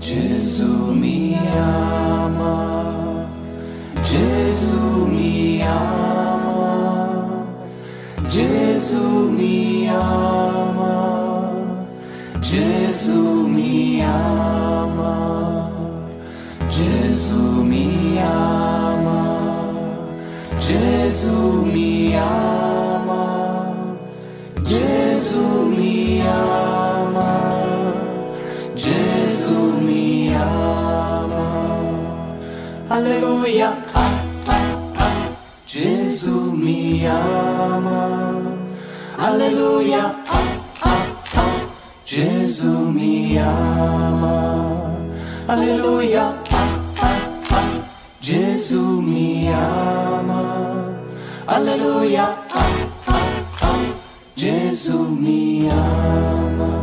Gesù mi ama, Gesù mi ama, Gesù mi ama, Gesù mi ama, Gesù mi ama, Gesù mi ama, Gesù mi ama. Gesù mi ama, alleluia, Gesù mi ama, alleluia, Gesù mi ama, alleluia, Gesù mi ama, alleluia, Gesù mi ama.